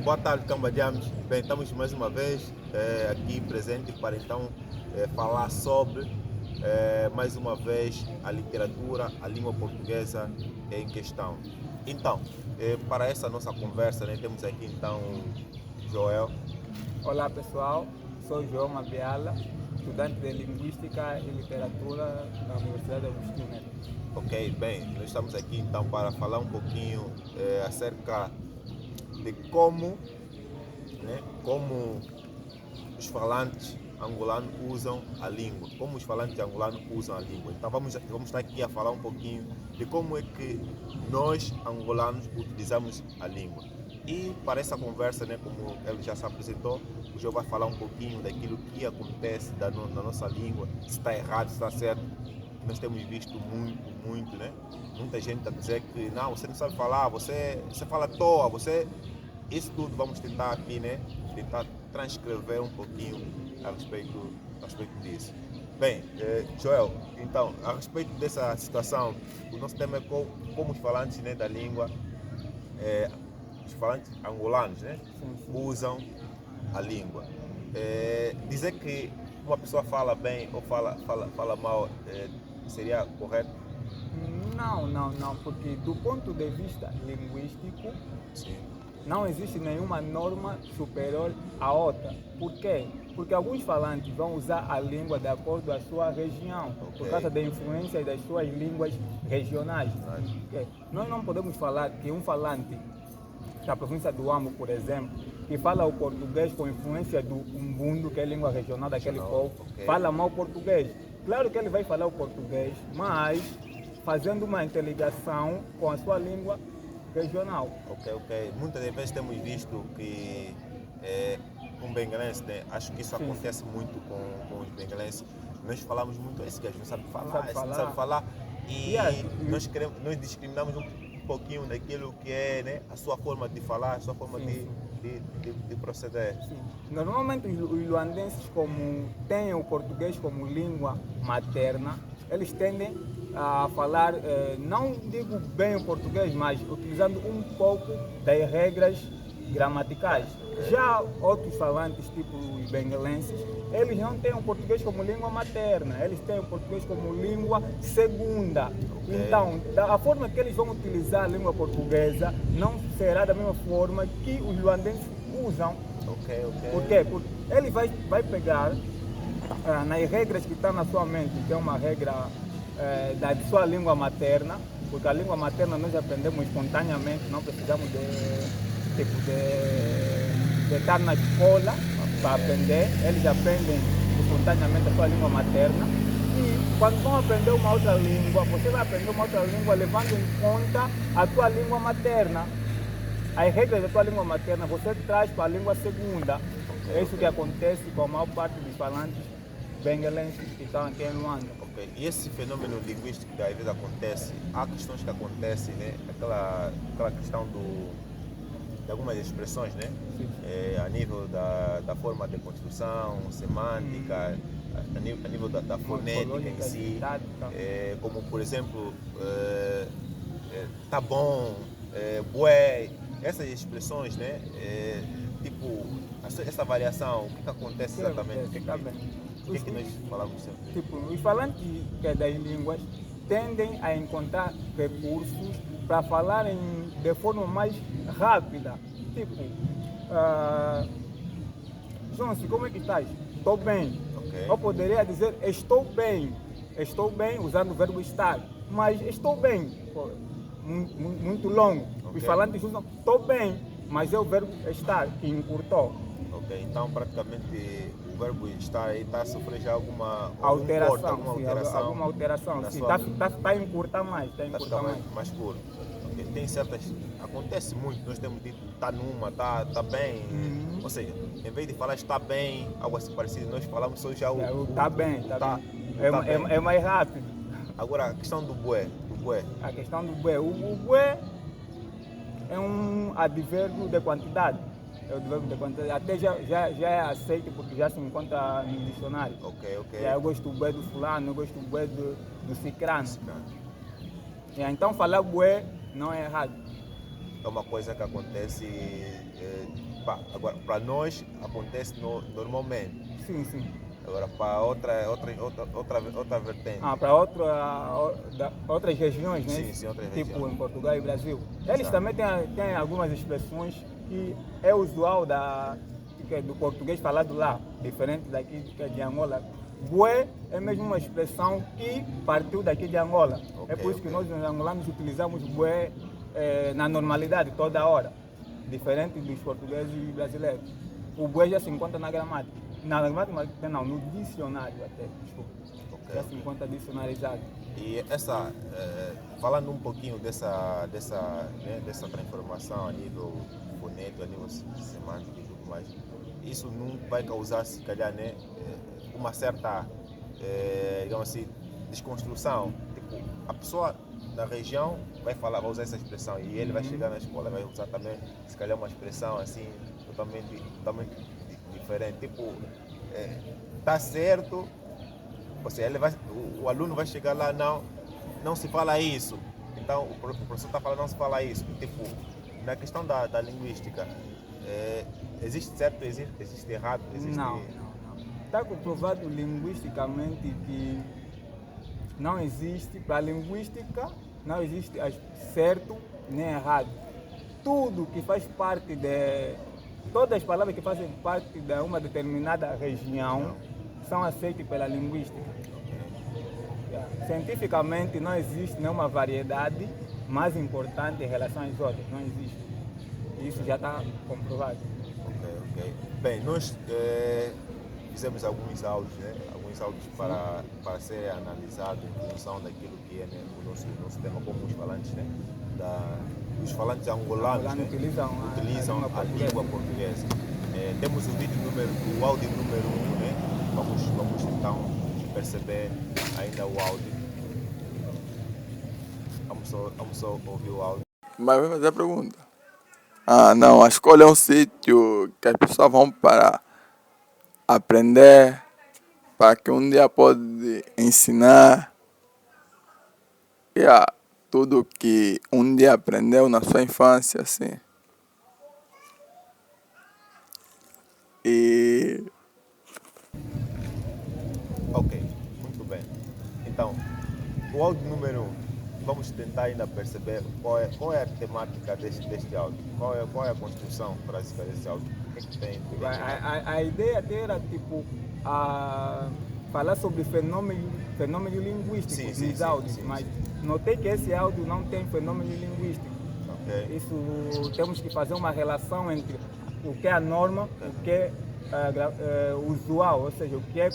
Boa tarde, cambadianos. Bem, estamos mais uma vez aqui presentes para então falar sobre, mais uma vez, a literatura, a língua portuguesa em questão. Então, para essa nossa conversa, né, temos aqui então Joel. Olá pessoal, sou João Mabiala, estudante de Linguística e Literatura na Universidade Agostinho Neto. Ok, bem, nós estamos aqui então para falar um pouquinho acerca de como os falantes angolanos usam a língua, como os falantes angolanos usam a língua. Então vamos estar aqui a falar um pouquinho de como é que nós angolanos utilizamos a língua. E para essa conversa, né, como ele já se apresentou, o João vai falar um pouquinho daquilo que acontece na nossa língua, se está errado, se está certo. Nós temos visto muito, né? Muita gente a dizer que não, você não sabe falar, você fala à toa, isso tudo vamos tentar aqui, né? Tentar transcrever um pouquinho a respeito disso. Bem, Joel, então, a respeito dessa situação, o nosso tema é como os falantes, né, da língua, os falantes angolanos, né, Sim. usam a língua. Dizer que uma pessoa fala bem ou fala mal seria correto? Não, porque do ponto de vista linguístico, Sim. não existe nenhuma norma superior à outra. Por quê? Porque alguns falantes vão usar a língua de acordo com a sua região, por Ok. causa da influência das suas línguas regionais. Okay? Nós não podemos falar que um falante da província do Ambo, por exemplo, que fala o português com influência do umbundo, que é a língua regional daquele povo, ok. fala mal português. Claro que ele vai falar o português, mas fazendo uma interligação com a sua língua regional. Ok. Muitas das vezes temos visto que um bengalense, né? Acho que isso Sim. acontece muito com os bengalenses. Nós falamos muito, esse gajo não sabe falar, Sabe esse não falar. sabe falar. E Yeah. nós discriminamos um pouquinho daquilo que é, né, a sua forma de falar, a sua forma Sim. de proceder. Sim. Normalmente os luandenses, como têm o português como língua materna, eles tendem a falar, não digo bem o português, mas utilizando um pouco das regras gramaticais. Já outros falantes, tipo os bengalenses, eles não têm o português como língua materna, eles têm o português como língua segunda. Ok. Então, a forma que eles vão utilizar a língua portuguesa não será da mesma forma que os luandenses usam. Ok. Por quê? Porque ele vai pegar nas regras que estão na sua mente, que é uma regra da sua língua materna, porque a língua materna nós aprendemos espontaneamente, não precisamos de estar na escola para aprender, eles aprendem espontaneamente a sua língua materna. E quando vão aprender uma outra língua, você vai aprender uma outra língua levando em conta a tua língua materna. As regras da tua língua materna você traz para a língua segunda. É isso que acontece com a maior parte dos falantes bengalenses que estão aqui em Luanda. Ok. E esse fenômeno linguístico que às vezes acontece, há questões que acontecem, né? Aquela questão de algumas expressões, né? A nível da forma de construção, semântica, a nível da fonética em si, como por exemplo, tá bom, bué, essas expressões, né? Tipo, essa variação, o que acontece exatamente? O que nós falamos sempre? Tipo, os falantes das línguas tendem a encontrar recursos para falarem de forma mais rápida. Tipo, João, como é que estás? Estou bem. Ok. Eu poderia dizer estou bem, usando o verbo estar, mas estou bem, muito longo. Ok. Os falantes usam estou bem, mas é o verbo estar que encurtou. Ok, então praticamente o verbo estar aí está a sofrer já alguma Alteração, alguma alteração. sim. Está a encurtar mais, Está a ficar mais curto. Okay. Tem certas. Acontece muito, nós temos dito está numa, está bem. Ou seja, em vez de falar está bem, algo assim parecido, nós falamos só já o. Está bem. bem. É mais rápido. Agora a questão do bué. A questão do bué. O bué é um advérbio de quantidade. Até já é aceito porque já se encontra no dicionário. Ok. Eu gosto do bué do fulano, eu gosto do bué do cicrano. Então falar bué não é errado. É uma coisa que acontece Agora, para nós acontece normalmente. Sim, sim. Agora, para outra vertente. Para outras regiões, né? Sim, sim, outras Tipo regiões. em Portugal e Brasil. Eles Exato. também têm algumas expressões que é usual do português falado lá, diferente daqui que é de Angola. Bué é mesmo uma expressão que partiu daqui de Angola. É por isso que nós, os angolanos, utilizamos bué na normalidade, toda hora. Diferente dos portugueses e brasileiros. O bué já se encontra na gramática. Na gramática não, no dicionário até, desculpa. Já se encontra dicionarizado. E falando um pouquinho dessa transformação a nível fonético, a nível semântico e tudo mais, isso não vai causar, se calhar, né, uma certa, digamos assim, desconstrução. Tipo, a pessoa da região vai usar essa expressão e ele vai chegar na escola, vai usar também, se calhar, uma expressão assim, totalmente diferente. Tipo, tá certo. Ou seja, o aluno vai chegar lá, não se fala isso. Então, o professor está falando, não se fala isso. Tipo, na questão da linguística, existe certo, existe errado, existe... Não. Está comprovado linguisticamente que não existe, para a linguística, não existe certo nem errado. Tudo que faz parte todas as palavras que fazem parte de uma determinada região são aceitas pela linguística. Cientificamente não existe nenhuma variedade mais importante em relação às outras, não existe. Isso já está comprovado. Ok. Bem, nós fizemos alguns áudios, né? Alguns áudios para ser analisado em função daquilo que é, né, o nosso tema, como os falantes, né? Os falantes angolanos, né? utilizam a língua portuguesa. Temos o áudio número 1, né? Vamos então perceber ainda o áudio. Vamos só ouvir o áudio. Mas vai fazer a pergunta. Não, a escola é um sítio que as pessoas vão para aprender, para que um dia pode ensinar tudo que um dia aprendeu na sua infância, assim. E Ok, muito bem. Então, o áudio número 1, vamos tentar ainda perceber qual é a temática deste áudio, qual é a construção básica deste áudio, o que é que tem. A ideia até era tipo falar sobre fenômeno linguístico nos áudios, mas notei que esse áudio não tem fenômeno linguístico. Okay. Isso temos que fazer uma relação entre o que é a norma, o que é usual, ou seja, o que é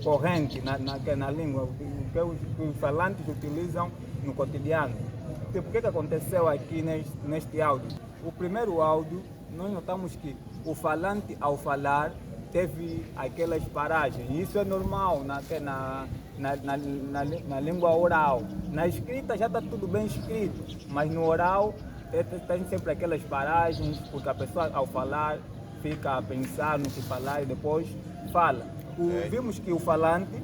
corrente na língua, o que os falantes utilizam no cotidiano. Tipo, o que aconteceu aqui neste áudio? O primeiro áudio, nós notamos que o falante, ao falar, teve aquelas paragens. Isso é normal na língua oral. Na escrita já está tudo bem escrito, mas no oral tem sempre aquelas paragens, porque a pessoa, ao falar, fica a pensar no que falar e depois fala. Vimos que o falante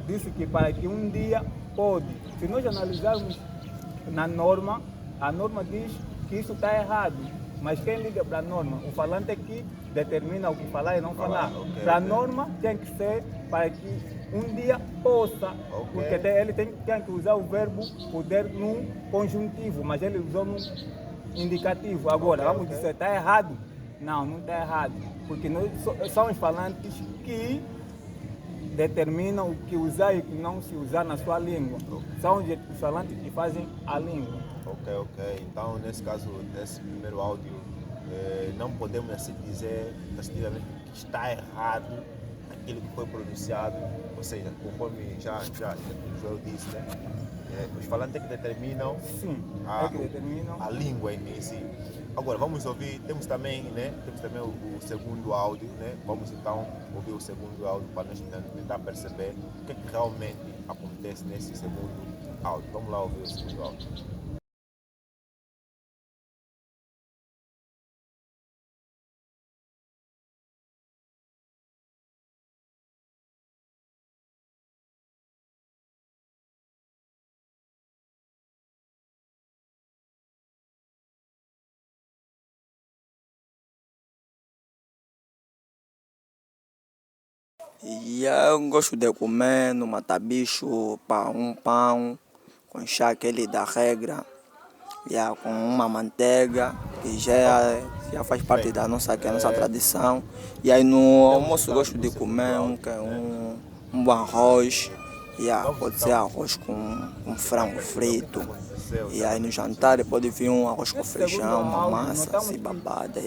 disse que para que um dia pode. Se nós analisarmos na norma, a norma diz que isso está errado. Mas quem liga para a norma? O falante é que determina o que falar e não falar. Para a norma tem que ser para que um dia possa. Porque ele tem que usar o verbo poder no conjuntivo, mas ele usou no indicativo. Agora, vamos dizer, está errado? Não está errado. Porque são os falantes que determinam o que usar e o que não se usar na sua língua. São os falantes que fazem a língua. Ok. Então, nesse caso, nesse primeiro áudio, não podemos assim dizer taxativamente que está errado aquilo que foi pronunciado, ou seja, conforme já o Joel disse, né? Os falantes é que determinam, a língua em si. Agora, vamos ouvir, temos também o segundo áudio, né? Vamos então ouvir o segundo áudio para nós tentar perceber o que realmente acontece nesse segundo áudio. Vamos lá ouvir o segundo áudio. E eu gosto de comer no matabicho um pão com chá aquele da regra, com uma manteiga, que já faz parte da nossa, que é a nossa tradição. E aí no almoço eu gosto de comer um bom arroz, pode ser arroz com frango frito. E aí no jantar pode vir um arroz com feijão, uma massa assim babada.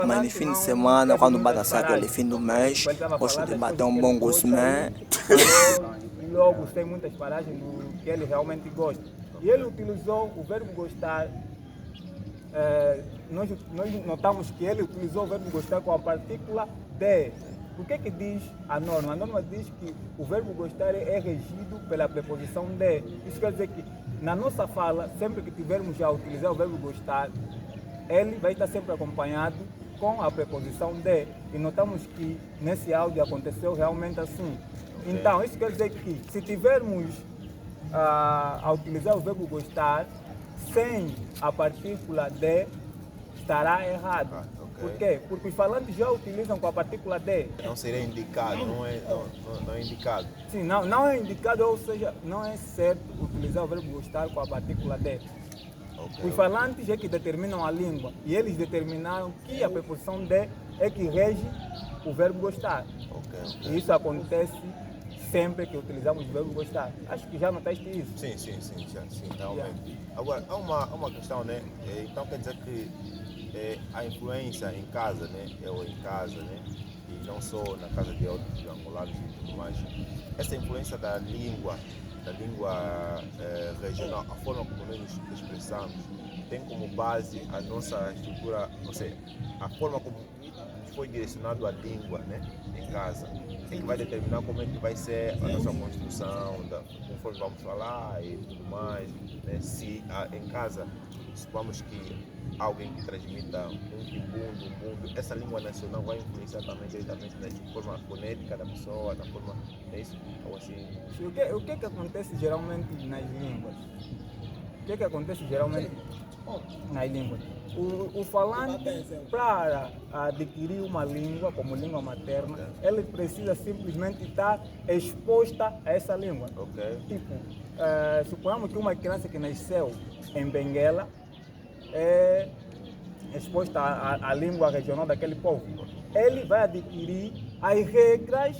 Mas no fim de semana, quando bate aquele fim do mês, gosto de bater um bom gosmé. E logo tem muitas paragens do que ele realmente gosta. E ele utilizou o verbo gostar. Nós notamos que ele utilizou o verbo gostar com a partícula de. O que diz a norma? A norma diz que o verbo gostar é regido pela preposição de. Isso quer dizer que na nossa fala, sempre que tivermos a utilizar o verbo gostar, ele vai estar sempre acompanhado com a preposição de. E notamos que nesse áudio aconteceu realmente assim. Então, isso quer dizer que se tivermos a utilizar o verbo gostar sem a partícula de, estará errado. Por quê? Porque os falantes já utilizam com a partícula de. Não seria indicado, não é indicado. Sim, não é indicado, ou seja, não é certo utilizar o verbo gostar com a partícula de. Os falantes é que determinam a língua e eles determinaram que a preposição de é que rege o verbo gostar. E isso acontece sempre que utilizamos o verbo gostar. Acho que já notaste isso. Sim, realmente. Agora, há uma questão, né? Então quer dizer que a influência em casa, né? Eu em casa, né? E não só na casa de outros angolanos e tudo mais. Essa influência da língua regional, a forma como nós nos expressamos, tem como base a nossa estrutura, ou seja, a forma como foi direcionado a língua, né, em casa, é que vai determinar como é que vai ser a nossa construção, conforme vamos falar e tudo mais. Né? Se em casa, supomos que alguém que transmita um mundo, essa língua nacional vai influenciar também diretamente na forma fonética da pessoa, na forma, é isso? Ou assim. O que acontece geralmente nas línguas? O que acontece geralmente nas línguas? O falante, para adquirir uma língua como língua materna, ele precisa simplesmente estar exposta a essa língua. Tipo, suponhamos que uma criança que nasceu em Benguela é exposta à língua regional daquele povo. Ele vai adquirir as regras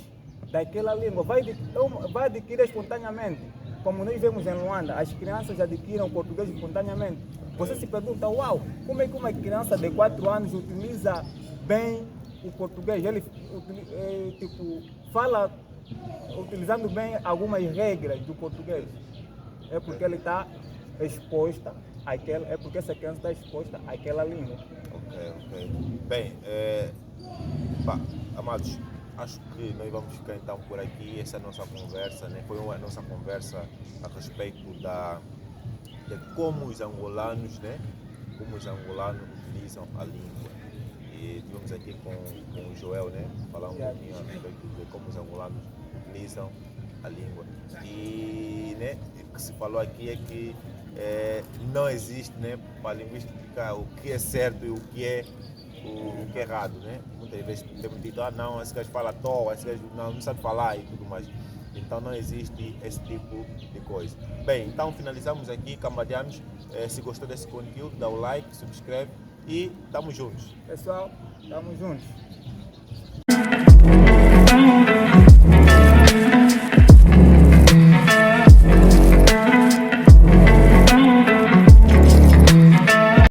daquela língua, vai adquirir espontaneamente. Como nós vemos em Luanda, as crianças adquirem o português espontaneamente. Você se pergunta, uau, como é que uma criança de 4 anos utiliza bem o português? Ele fala utilizando bem algumas regras do português. É porque ele está exposta àquela, é porque essa criança está exposta àquela língua. Ok. Bem, amados, acho que nós vamos ficar então por aqui. Essa é a nossa conversa, né? Foi a nossa conversa a respeito de como os angolanos, né? Como os angolanos utilizam a língua. E estivemos aqui com o Joel, né? Falar um pouquinho a respeito de como os angolanos utilizam a língua. E, né, o que se falou aqui é que não existe, né, para a linguística o que é certo e o que é errado, né? Muitas vezes temos dito, não, esse gajo fala à toa, esse gajo não sabe falar e tudo mais. Então não existe esse tipo de coisa. Bem, então finalizamos aqui, cambadianos. Se gostou desse conteúdo, dá o like, subscreve e estamos juntos. Pessoal, estamos juntos.